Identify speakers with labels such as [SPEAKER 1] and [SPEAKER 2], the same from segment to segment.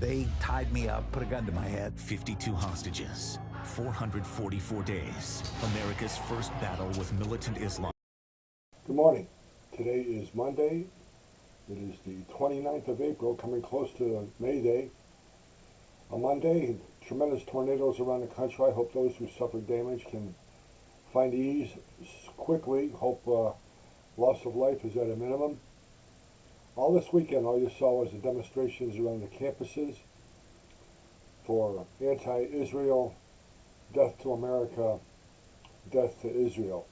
[SPEAKER 1] They tied me up, put a gun to my head.
[SPEAKER 2] 52 hostages, 444 days. America's first battle with militant Islam.
[SPEAKER 3] Good morning. Today is Monday. It is the 29th of April, coming close to May Day. On Monday, tremendous tornadoes around the country. I hope those who suffered damage can find ease quickly. Hope loss of life is at a minimum. All this weekend, all you saw was the demonstrations around the campuses for anti-Israel, death to America, death to Israel.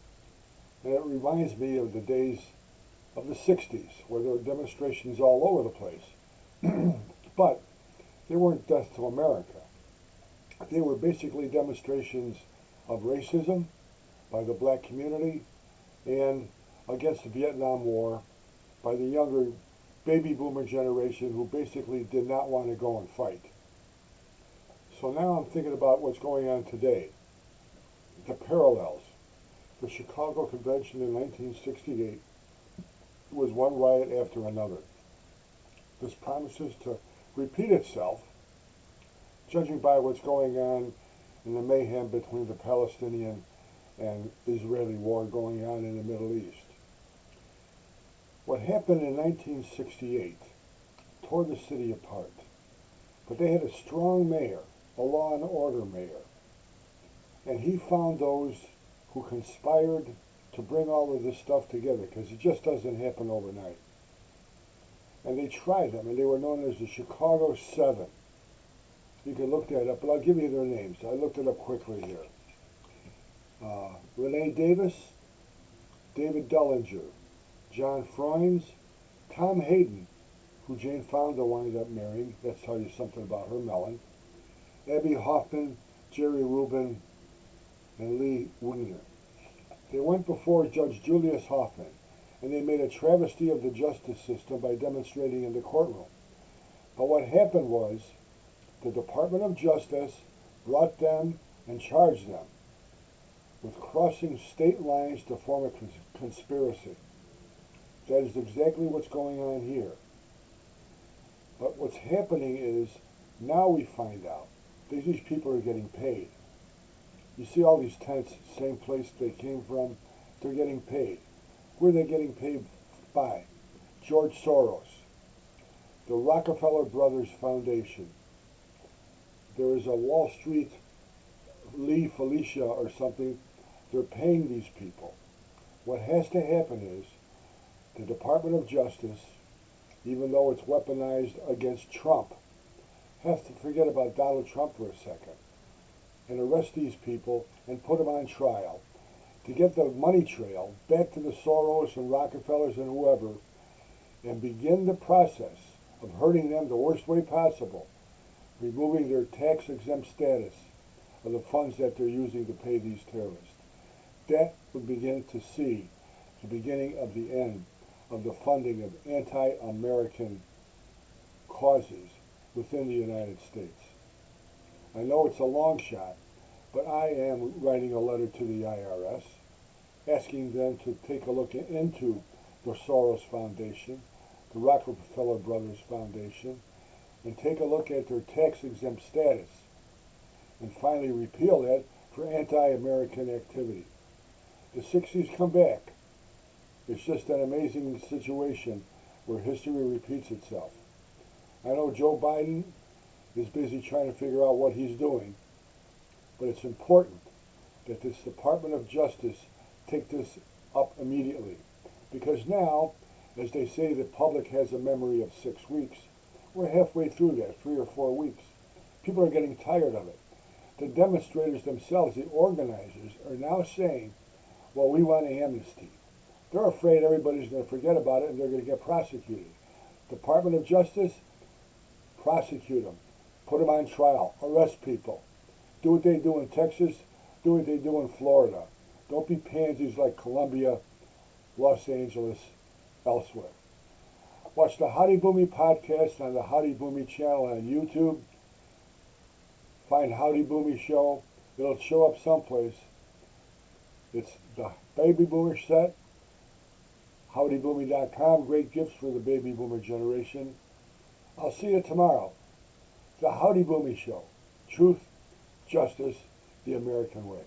[SPEAKER 3] And it reminds me of the days of the 60s, where there were demonstrations all over the place. But they weren't death to America. They were basically demonstrations of racism by the black community and against the Vietnam War by the younger baby boomer generation who basically did not want to go and fight. So now I'm thinking about what's going on today, the parallels. The Chicago Convention in 1968 was one riot after another. This promises to repeat itself, judging by what's going on in the mayhem between the Palestinian and Israeli war going on in the Middle East. What happened in 1968 tore the city apart, but they had a strong mayor, a law and order mayor, and he found those who conspired to bring all of this stuff together, because it just doesn't happen overnight. And they tried them, and they were known as the Chicago Seven. You can look that up, but I'll give you their names. I looked it up quickly here. Renee Davis, David Dellinger, John Freunds, Tom Hayden, who Jane Fonda wound up marrying. Let's tell you something about her melon. Abby Hoffman, Jerry Rubin, and Lee Wiener. They went before Judge Julius Hoffman, and they made a travesty of the justice system by demonstrating in the courtroom. But what happened was the Department of Justice brought them and charged them with crossing state lines to form a conspiracy. That is exactly what's going on here. But what's happening is now we find out that these people are getting paid. You see all these tents, same place they came from, they're getting paid. Who are they getting paid by? George Soros, the Rockefeller Brothers Foundation. There is a Wall Street Lee Felicia or something. They're paying these people. What has to happen is the Department of Justice, even though it's weaponized against Trump, has to forget about Donald Trump for a second and arrest these people and put them on trial to get the money trail back to the Soros and Rockefellers and whoever, and begin the process of hurting them the worst way possible, removing their tax-exempt status of the funds that they're using to pay these terrorists. That would begin to see the beginning of the end of the funding of anti-American causes within the United States. I know it's a long shot, but I am writing a letter to the IRS asking them to take a look into the Soros Foundation, the Rockefeller Brothers Foundation, and take a look at their tax-exempt status and finally repeal that for anti-American activity. The 60s come back. It's just an amazing situation where history repeats itself. I know Joe Biden is busy trying to figure out what he's doing, but it's important that this Department of Justice take this up immediately, because now, as they say, the public has a memory of 6 weeks. We're halfway through that, 3 or 4 weeks. People are getting tired of it. The demonstrators themselves, the organizers, are now saying, well, we want amnesty. They're afraid everybody's going to forget about it and they're going to get prosecuted. Department of Justice, prosecute them. Put them on trial. Arrest people. Do what they do in Texas. Do what they do in Florida. Don't be pansies like Columbia, Los Angeles, elsewhere. Watch the Howdy Boomy podcast on the Howdy Boomy channel on YouTube. Find Howdy Boomy Show. It'll show up someplace. It's the Baby Boomer set. HowdyBoomy.com. Great gifts for the Baby Boomer generation. I'll see you tomorrow. The Howdy Boomy Show. Truth, justice, the American way.